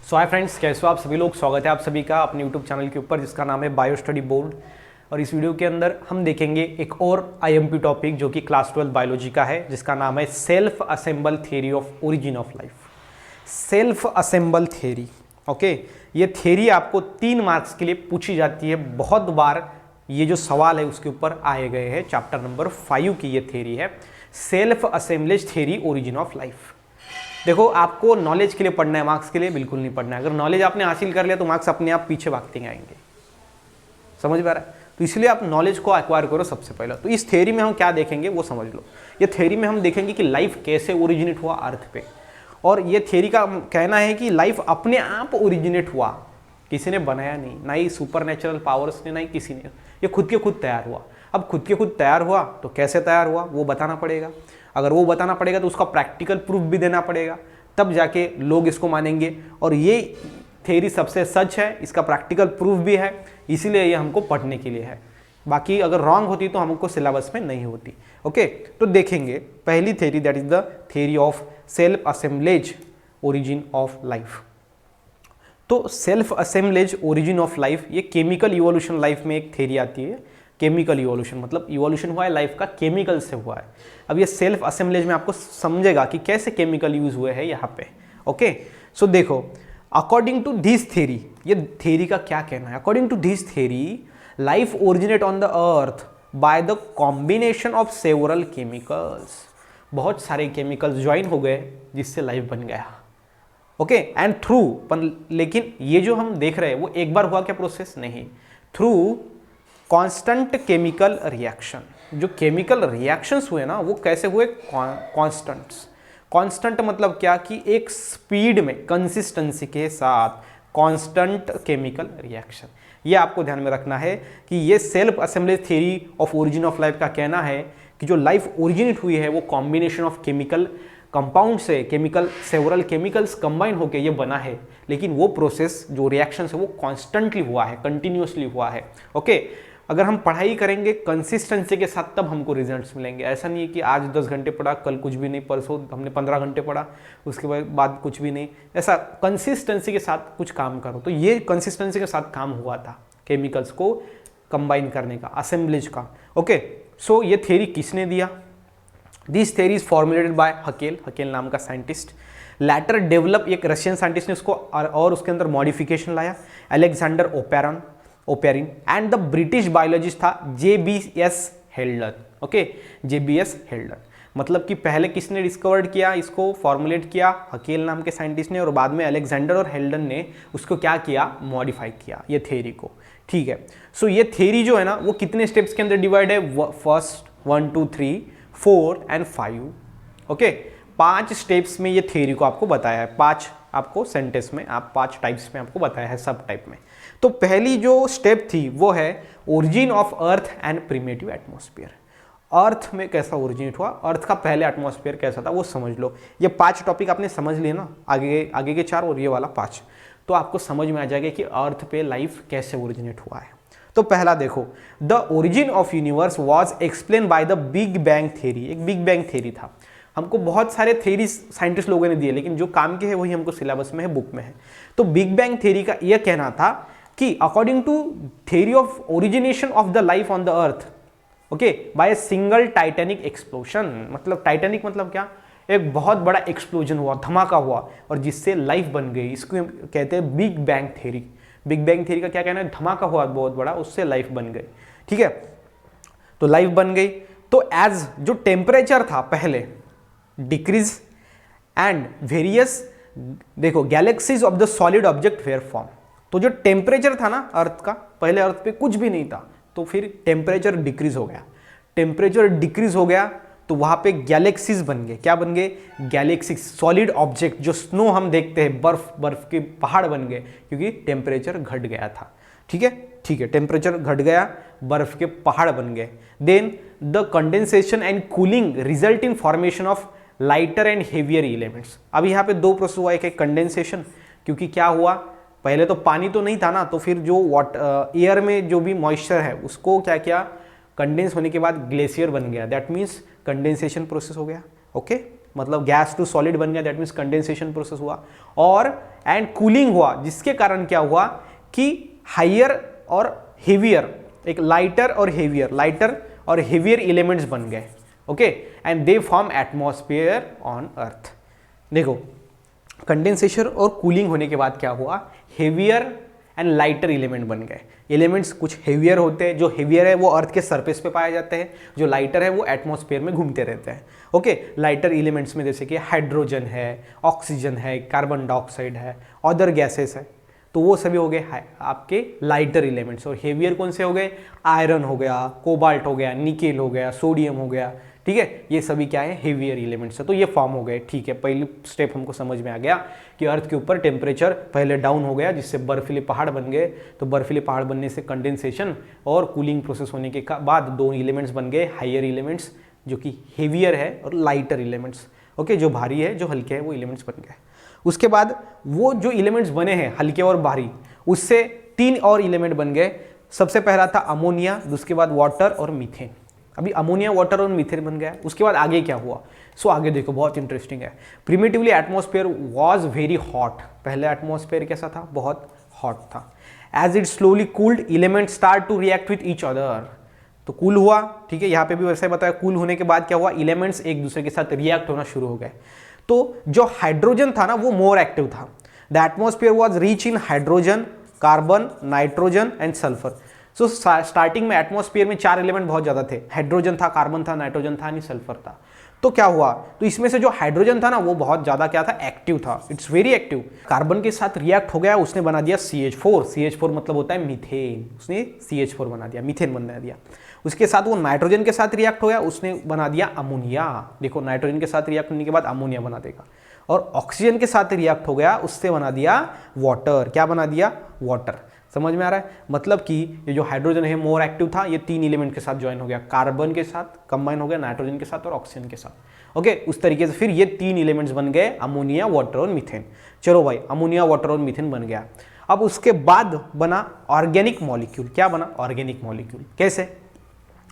सो hi friends, कैसे हो आप सभी लोग। स्वागत है आप सभी का अपने यूट्यूब चैनल के ऊपर जिसका नाम है बायो स्टडी बोर्ड। और इस वीडियो के अंदर हम देखेंगे एक और आईएमपी टॉपिक जो कि क्लास 12 बायोलॉजी का है, जिसका नाम है self assemble theory of origin of life. Self assemble theory, okay. ये थ्योरी आपको 3 मार्क्स के लिए पूछी जाती है। बहुत बार ये जो सवाल है उसके ऊपर आए गए हैं। चैप्टर नंबर 5 की ये थ्योरी है, self assemblage theory origin of life. देखो, आपको नॉलेज के लिए पढ़ना है, मार्क्स के लिए बिल्कुल नहीं पढ़ना है। अगर नॉलेज आपने हासिल कर लिया तो मार्क्स अपने आप पीछे भागते आएंगे। समझ में आ रहा है? तो इसलिए आप नॉलेज को एक्वायर करो सबसे पहले। तो इस थ्योरी में हम क्या देखेंगे वो समझ लो। ये थ्योरी में हम देखेंगे कि लाइफ कैसे ओरिजिनेट हुआ अर्थ पे। और ये थ्योरी का कहना है कि लाइफ अपने आप ओरिजिनेट हुआ, किसी ने बनाया नहीं, ना ही सुपर नेचुरल पावर्स ने, ना ही किसी ने। ये खुद के खुद तैयार हुआ। अब खुद के खुद तैयार हुआ तो कैसे तैयार हुआ वो बताना पड़ेगा। अगर वो बताना पड़ेगा तो उसका प्रैक्टिकल प्रूफ भी देना पड़ेगा, तब जाके लोग इसको मानेंगे। और ये थ्योरी सबसे सच है, इसका प्रैक्टिकल प्रूफ भी है, इसीलिए ये हमको पढ़ने के लिए है। बाकी अगर रॉन्ग होती तो हमको सिलेबस में नहीं होती। ओके, तो देखेंगे पहली theory, that is the theory of self assemblage origin of life. तो self assemblage origin of life ये केमिकल इवोल्यूशन लाइफ में एक थ्योरी आती है। केमिकल इवोल्यूशन मतलब इवोल्यूशन हुआ है लाइफ का, केमिकल से हुआ है। अब ये सेल्फ असेंबलेज में आपको समझेगा कि कैसे केमिकल यूज हुए हैं यहाँ पे। ओके, सो देखो, अकॉर्डिंग टू दिस थ्योरी, ये थ्योरी का क्या कहना है। According to this theory, life originate on the earth by the combination of several chemicals. बहुत सारे केमिकल्स ज्वाइन हो गए जिससे लाइफ बन गया। ओके, एंड थ्रू, लेकिन ये जो हम देख रहे हैं वो एक बार हुआ क्या प्रोसेस? नहीं, थ्रू कांस्टेंट केमिकल रिएक्शन। जो केमिकल रिएक्शंस हुए ना वो कैसे हुए? कांस्टेंट्स। कांस्टेंट मतलब क्या कि एक स्पीड में, कंसिस्टेंसी के साथ कांस्टेंट केमिकल रिएक्शन। ये आपको ध्यान में रखना है कि ये self assemblage theory of origin of life का कहना है कि जो लाइफ ओरिजिनेट हुई है वो कॉम्बिनेशन ऑफ केमिकल कंपाउंड से, सेवरल केमिकल्स कंबाइन होकर ये बना है। लेकिन वो प्रोसेस, जो रिएक्शन है वो कॉन्स्टेंटली हुआ है, कंटिन्यूसली हुआ है। ओके, अगर हम पढ़ाई करेंगे कंसिस्टेंसी के साथ तब हमको रिजल्ट्स मिलेंगे। ऐसा नहीं है कि आज 10 घंटे पढ़ा, कल कुछ भी नहीं, परसों हमने 15 घंटे पढ़ा, उसके बाद कुछ भी नहीं। ऐसा कंसिस्टेंसी के साथ कुछ काम करो। तो ये कंसिस्टेंसी के साथ काम हुआ था केमिकल्स को कंबाइन करने का, असेंबलेज का। ओके, सो ये थ्योरी किसने दिया? This theory is formulated bye Hückel नाम का साइंटिस्ट। लैटर डेवलप, एक रशियन साइंटिस्ट ने उसको और उसके अंदर मॉडिफिकेशन लाया, Alexander Oparin. And the British biologist था JBS हेल्डन। ओके, JBS हेल्डन मतलब कि पहले किसने डिस्कवर्ड किया, इसको फॉर्मुलेट किया? हकेल नाम के साइंटिस्ट ने। और बाद में अलेक्जेंडर और हेल्डन ने उसको क्या किया? मॉडिफाई किया ये थ्योरी को। ठीक है, सो ये थ्योरी जो है ना वो कितने स्टेप्स के अंदर डिवाइड है? First 1 2 3 4 and 5। ओके, 5 स्टेप्स में ये थ्योरी को आपको बताया है। 5 आपको सेंटेंस में, आप 5 टाइप्स में आपको बताया है, सब टाइप में। तो पहली जो स्टेप थी वो है origin of earth and primitive atmosphere. Earth में कैसा ओरिजिनेट हुआ, अर्थ का पहले एटमॉस्फेयर कैसा था वो समझ लो। ये 5 टॉपिक आपने समझ लिए ना, आगे के 4 और ये वाला 5, तो आपको समझ में आ जाएगा कि अर्थ पे लाइफ कैसे ओरिजिनेट हुआ है। तो पहला देखो, the origin of universe was explain by the big bang theory. एक बिग बैंग थ्योरी था। हमको बहुत सारे थ्योरीज साइंटिस्ट लोगों ने दिए, लेकिन जो काम के है वही हमको सिलेबस में है, बुक में है। तो बिग बैंग थ्योरी का यह कहना था कि according to theory of origination of the life on the earth, okay, by a single titanic explosion. मतलब टाइटैनिक मतलब क्या? एक बहुत बड़ा एक्सप्लोजन हुआ, धमाका हुआ, और जिससे लाइफ बन गई। इसको कहते हैं big bang theory. Big bang theory का क्या कहना है? धमाका हुआ बहुत बड़ा, उससे लाइफ बन गई। ठीक है, तो लाइफ बन गई तो एज जो टेम्परेचर था पहले डिक्रीज एंड वेरियस, देखो, galaxies of the solid object were form. तो जो टेम्परेचर था ना अर्थ का, पहले अर्थ पे कुछ भी नहीं था, तो फिर टेम्परेचर डिक्रीज हो गया। टेम्परेचर डिक्रीज हो गया तो वहां पे गैलेक्सीज बन गए। क्या बन गए? Galaxies, solid object. जो स्नो हम देखते हैं, बर्फ के पहाड़ बन गए, क्योंकि टेम्परेचर घट गया था। ठीक है, टेम्परेचर घट गया, बर्फ के पहाड़ बन गए। Then the condensation and cooling result in formation of lighter and heavier elements. अब यहाँ पे 2 प्रोसेस हुआ। एक कंडेंसेशन, क्योंकि क्या हुआ, पहले तो पानी तो नहीं था ना, तो फिर जो एयर में जो भी मॉइस्चर है उसको क्या किया, कंडेंस होने के बाद ग्लेशियर बन गया। दैट मीन्स कंडेंसेशन प्रोसेस हो गया। ओके, मतलब गैस टू सॉलिड बन गया, दैट मीन्स कंडेंसेशन प्रोसेस हुआ। और एंड कूलिंग हुआ, जिसके कारण क्या हुआ कि हायर और हेवियर, एक लाइटर और हेवियर एलिमेंट्स बन गए, okay, and they form atmosphere on earth. देखो कंडेंसेशन और कूलिंग होने के बाद क्या हुआ, हेवियर एंड लाइटर एलिमेंट बन गए। एलिमेंट्स कुछ हेवियर होते हैं, जो हेवियर है वो अर्थ के सरफेस पे पाए जाते हैं, जो लाइटर है वो एटमॉस्फेयर में घूमते रहते हैं, ओके। लाइटर एलिमेंट्स में जैसे कि हाइड्रोजन है, ऑक्सीजन है, कार्बन डाइऑक्साइड है, अदर गैसेस है, तो वो सभी हो गए आपके लाइटर एलिमेंट्स। और हेवियर कौन से हो गए, आयरन हो गया, कोबाल्ट हो गया, निकेल हो गया, सोडियम हो गया, ठीक है, ये सभी क्या है, हेवियर एलिमेंट्स है। तो ये फॉर्म हो गए, ठीक है। पहली स्टेप हमको समझ में आ गया कि अर्थ के ऊपर टेम्परेचर पहले डाउन हो गया, जिससे बर्फीले पहाड़ बन गए। तो बर्फीले पहाड़ बनने से कंडेंसेशन और कूलिंग प्रोसेस होने के बाद दो एलिमेंट्स बन गए, हाइयर एलिमेंट्स जो कि हेवियर है, और लाइटर एलिमेंट्स, ओके, जो भारी है, जो हल्के है, वो एलिमेंट्स बन गए। उसके बाद वो जो एलिमेंट्स बने हैं हल्के और भारी, उससे 3 और एलिमेंट बन गए। सबसे पहला था अमोनिया, उसके बाद वाटर और मीथेन। अभी अमोनिया, वाटर और मीथेन बन गया। उसके बाद आगे क्या हुआ, सो आगे देखो, बहुत इंटरेस्टिंग है। Primitively atmosphere was very hot. पहले एटमॉस्फेयर कैसा था, बहुत हॉट था। As it slowly cooled, element start to react with each other. तो कूल हुआ, ठीक है, यहाँ पे भी वैसे ही बताया। कूल होने के बाद क्या हुआ, एलिमेंट्स एक दूसरे के साथ रिएक्ट होना शुरू हो गए। तो जो हाइड्रोजन था ना, वो मोर एक्टिव था। The atmosphere was rich in hydrogen, carbon, nitrogen and sulphur. So starting में एटमॉस्फेयर में 4 एलिमेंट बहुत ज्यादा थे, हाइड्रोजन था, कार्बन था, नाइट्रोजन था, नहीं सल्फर था। तो क्या हुआ, तो इसमें से जो हाइड्रोजन था ना, वो बहुत ज्यादा क्या था, एक्टिव था, इट्स वेरी एक्टिव। कार्बन के साथ रिएक्ट हो गया, उसने बना दिया CH4। CH4 मतलब होता है मीथेन, उसने CH4 बना दिया, मीथेन बना दिया। उसके साथ वो नाइट्रोजन के साथ रिएक्ट हो गया, उसने बना दिया अमोनिया। देखो नाइट्रोजन के साथ रिएक्ट होने के बाद अमोनिया बना देगा। और ऑक्सीजन के साथ रिएक्ट हो गया, उससे बना दिया वाटर। क्या बना दिया, वाटर। समझ में आ रहा है, मतलब कि ये जो हाइड्रोजन है मोर एक्टिव था, ये 3 एलिमेंट के साथ ज्वाइन हो गया, कार्बन के साथ कंबाइन हो गया, नाइट्रोजन के साथ और ऑक्सीजन के साथ, ओके। उस तरीके से फिर ये 3 एलिमेंट्स बन गए, अमोनिया, वाटर और मीथेन। चलो भाई, अमोनिया, वाटर और मीथेन बन गया। अब उसके बाद बना ऑर्गेनिक मॉलिक्यूल। क्या बना, ऑर्गेनिक मॉलिक्यूल। कैसे,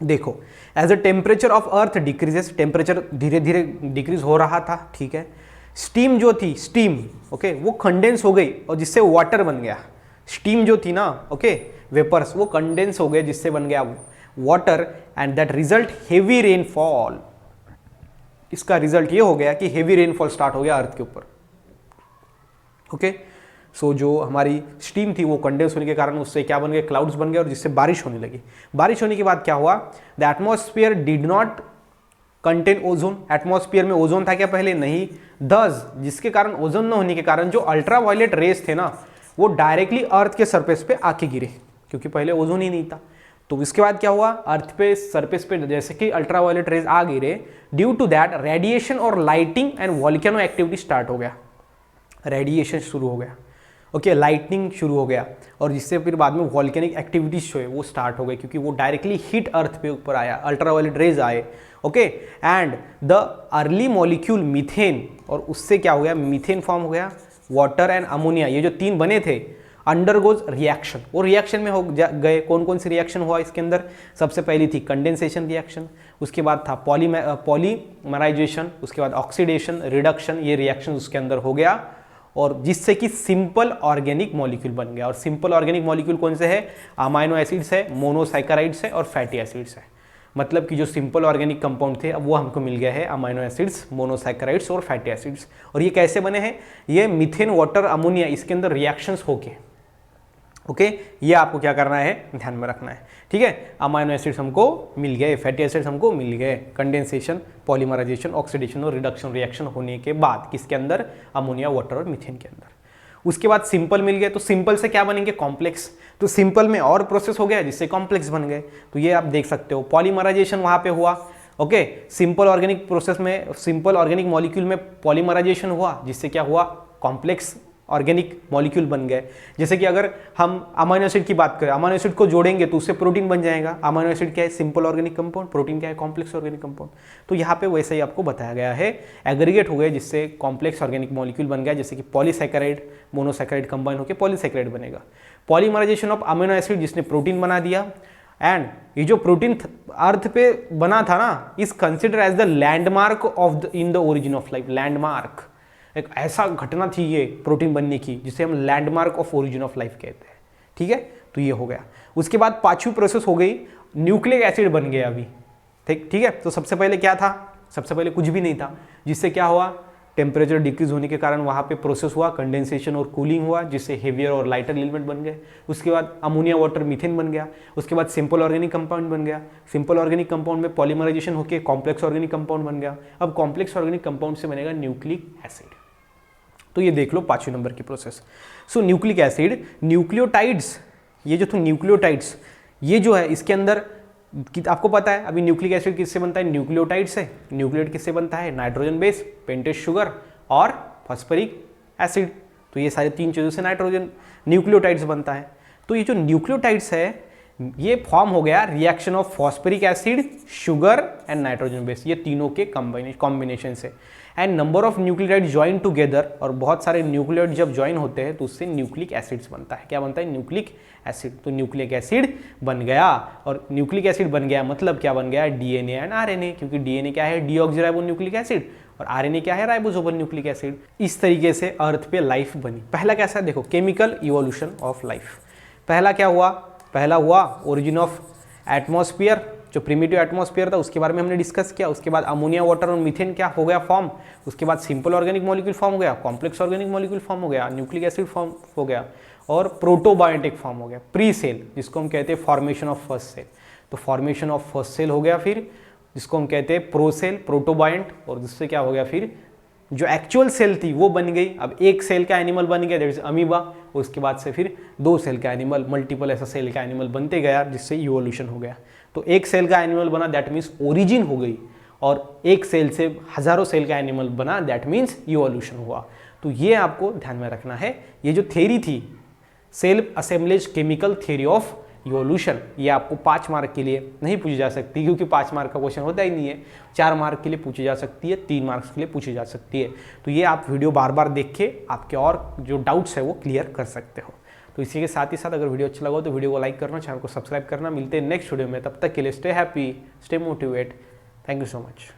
देखो, as the temperature of earth decreases, temperature धीरे धीरे डिक्रीज हो रहा था, ठीक है। स्टीम जो थी, स्टीम, ओके, वो कंडेंस हो गई और जिससे वाटर बन गया। स्टीम जो थी ना, ओके, वेपर्स, वो कंडेंस हो गए, जिससे बन गया water. And that result heavy rainfall. इसका रिजल्ट ये हो गया कि हेवी रेनफॉल स्टार्ट हो गया अर्थ के ऊपर, ओके। सो जो हमारी स्टीम थी वो कंडेंस होने के कारण उससे क्या बन गए, क्लाउड्स बन गए, और जिससे बारिश होने लगी। बारिश होने के बाद क्या हुआ, the atmosphere did not contain ozone. Atmosphere में ओजोन था क्या पहले, नहीं। दस, जिसके कारण ओजोन न होने के कारण जो अल्ट्रावायलेट रेस थे ना, वो डायरेक्टली अर्थ के सरफेस पे आके गिरे, क्योंकि पहले ओजोन ही नहीं था। तो इसके बाद क्या हुआ, अर्थ पे सरफेस पे जैसे कि अल्ट्रावायलेट रेज आ गिरे, ड्यू टू दैट रेडिएशन और lighting and volcano activity start हो गया। रेडिएशन शुरू हो गया, ओके, लाइटनिंग शुरू हो गया, और जिससे फिर बाद में वॉल्केनिक एक्टिविटीज जो है वो स्टार्ट हो गई, क्योंकि वो डायरेक्टली हीट अर्थ पे ऊपर आया, अल्ट्रावायलेट रेज आए, okay. And the early molecule methane, और उससे क्या हो गया, मीथेन फॉर्म हो गया, वाटर एंड अमोनिया, ये जो 3 बने थे, अंडरगोज रिएक्शन। वो रिएक्शन में हो गए। कौन कौन सी रिएक्शन हुआ इसके अंदर, सबसे पहली थी कंडेंसेशन रिएक्शन, उसके बाद था पॉलीमराइजेशन, उसके बाद ऑक्सीडेशन, रिडक्शन, ये रिएक्शन उसके अंदर हो गया, और जिससे कि सिंपल ऑर्गेनिक मॉलिक्यूल बन गया। और सिंपल ऑर्गेनिक मॉलिक्यूल कौन से है, अमाइनो एसिड्स है, मोनोसैकेराइड्स है और फैटी एसिड्स है। मतलब कि जो सिंपल ऑर्गेनिक कंपाउंड थे, अब वो हमको मिल गया है अमाइनो एसिड्स, मोनोसैकेराइड्स और फैटी एसिड्स। और ये कैसे बने हैं, ये मीथेन, वाटर, अमोनिया, इसके अंदर रिएक्शंस होके, ओके। ये आपको क्या करना है, ध्यान में रखना है, ठीक है। अमाइनो एसिड्स हमको मिल गए, फैटी एसिड्स हमको मिल गए, कंडेंसेशन, पॉलीमराइजेशन, ऑक्सीडेशन और रिडक्शन रिएक्शन होने के बाद किसके अंदर, अमोनिया, वाटर और मीथेन के अंदर। उसके बाद सिंपल मिल गए, तो सिंपल से क्या बनेंगे, कॉम्प्लेक्स। तो सिंपल में और प्रोसेस हो गया, जिससे कॉम्प्लेक्स बन गए। तो ये आप देख सकते हो, पॉलीमराइजेशन वहां पे हुआ, ओके। सिंपल ऑर्गेनिक प्रोसेस में, सिंपल ऑर्गेनिक मॉलिक्यूल में पॉलीमराइजेशन हुआ, जिससे क्या हुआ, कॉम्प्लेक्स ऑर्गेनिक मॉलिक्यूल बन गए। जैसे कि अगर हम अमाइनो एसिड की बात करें, अमाइनो एसिड को जोड़ेंगे तो उससे प्रोटीन बन जाएगा। अमाइनो एसिड क्या है, सिंपल ऑर्गेनिक कंपाउंड, प्रोटीन क्या है, कॉम्प्लेक्स ऑर्गेनिक कंपाउंड। तो यहाँ पे वैसे ही आपको बताया गया है, एग्रीगेट हो गए, जिससे कॉम्प्लेक्स ऑर्गेनिक मॉलिक्यूल बन गया, जैसे कि पॉलीसैकेराइड, मोनोसैकेराइड कंबाइन होकर पॉलीसैकेराइड बनेगा। पॉलीमराइजेशन ऑफ अमीनो एसिड, जिसने प्रोटीन बना दिया, एंड ये जो प्रोटीन अर्थ पे बना था ना, is consider as the landmark of in the origin of life. Landmark एक ऐसा घटना थी ये प्रोटीन बनने की जिसे हम landmark of origin of life कहते हैं। ठीक है, तो ये हो गया। उसके बाद पांचवी प्रोसेस हो गई, न्यूक्लिक एसिड बन गया अभी। ठीक है, तो सबसे पहले क्या था? सबसे पहले कुछ भी नहीं था, जिससे क्या हुआ, टेम्परेचर डिक्रीज होने के कारण वहाँ पे प्रोसेस हुआ, कंडेंसेशन और कूलिंग हुआ, जिससे हेवियर और लाइटर एलिमेंट बन गए। उसके बाद अमोनिया वाटर मीथेन बन गया। उसके बाद सिंपल ऑर्गेनिक कंपाउंड बन गया। सिंपल ऑर्गेनिक कंपाउंड में पॉलीमराइजेशन होकर कॉम्प्लेक्स ऑर्गेनिक कंपाउंड बन गया। अब कॉम्प्लेक्स ऑर्गेनिक कंपाउंड से बनेगा न्यूक्लिक एसिड। तो ये देख लो 5वें नंबर की प्रोसेस। सो न्यूक्लिक एसिड, न्यूक्लियोटाइड्स, ये जो थे न्यूक्लियोटाइड्स, ये जो है इसके अंदर आपको पता है अभी न्यूक्लिक एसिड किससे बनता है? न्यूक्लियोटाइड से। न्यूक्लियोटाइड किससे बनता है? नाइट्रोजन बेस, पेंटेज शुगर और फॉस्फरिक एसिड। तो ये सारे 3 चीज़ों से नाइट्रोजन न्यूक्लियोटाइड्स बनता है। तो ये जो न्यूक्लियोटाइड्स है ये फॉर्म हो गया reaction of phosphoric acid, sugar and nitrogen base, ये तीनों के कॉम्बिनेशन से। And number of nucleotide join together, और बहुत सारे न्यूक्लियोटाइड जब ज्वाइन होते हैं तो उससे न्यूक्लिक एसिड्स बनता है। क्या बनता है? Nucleic acid. तो न्यूक्लिक एसिड बन गया, और न्यूक्लिक एसिड बन गया मतलब क्या बन गया? डीएनए एंड आरएनए, क्योंकि डीएनए क्या है? डीऑक्सीराइबो न्यूक्लिक एसिड, और आरएनए क्या है? Ribosomal nucleic acid. इस तरीके से अर्थ पे लाइफ बनी। पहला कैसा? देखो, केमिकल इवोल्यूशन ऑफ लाइफ। पहला क्या हुआ? पहला हुआ ओरिजिन ऑफ एटमॉस्फेयर, जो प्रिमिटिव एटमॉस्फेयर था उसके बारे में हमने डिस्कस किया। उसके बाद अमोनिया वाटर और मीथेन क्या हो गया? फॉर्म। उसके बाद सिंपल ऑर्गेनिक मॉलिक्यूल फॉर्म हो गया, कॉम्प्लेक्स ऑर्गेनिक मॉलिक्यूल फॉर्म हो गया, न्यूक्लिक एसिड फॉर्म हो गया, और प्रोटोबायोटिक फॉर्म हो गया। प्री सेल, जिसको हम कहते हैं फॉर्मेशन ऑफ फर्स्ट सेल, तो फॉर्मेशन ऑफ फर्स्ट सेल हो गया। फिर जिसको हम कहते हैं प्रोसेल, प्रोटोबायंट, और जिससे क्या हो गया? फिर जो एक्चुअल सेल थी वो बन गई। अब एक सेल का एनिमल बन गया, दैट इज अमीबा। उसके बाद से फिर 2 सेल का एनिमल, मल्टीपल ऐसा सेल का एनिमल बनते गया, जिससे इवोल्यूशन हो गया। तो एक सेल का एनिमल बना, दैट मीन्स ओरिजिन हो गई, और एक सेल से हजारों सेल का एनिमल बना, दैट मीन्स इवोल्यूशन हुआ। तो ये आपको ध्यान में रखना है। ये जो थ्योरी थी, self assemblage chemical theory of evolution, ये आपको 5 मार्क के लिए नहीं पूछी जा सकती, क्योंकि 5 मार्क का क्वेश्चन होता ही नहीं है। 4 मार्क के लिए पूछी जा सकती है, 3 मार्क्स के लिए पूछी जा सकती है। तो ये आप वीडियो बार बार देख के आपके और जो डाउट्स है वो क्लियर कर सकते हो। तो इसी के साथ ही साथ अगर वीडियो अच्छा लगा हो तो वीडियो को लाइक करना, चैनल को सब्सक्राइब करना। मिलते हैं नेक्स्ट वीडियो में, तब तक के लिए stay happy, stay motivate. Thank you so much.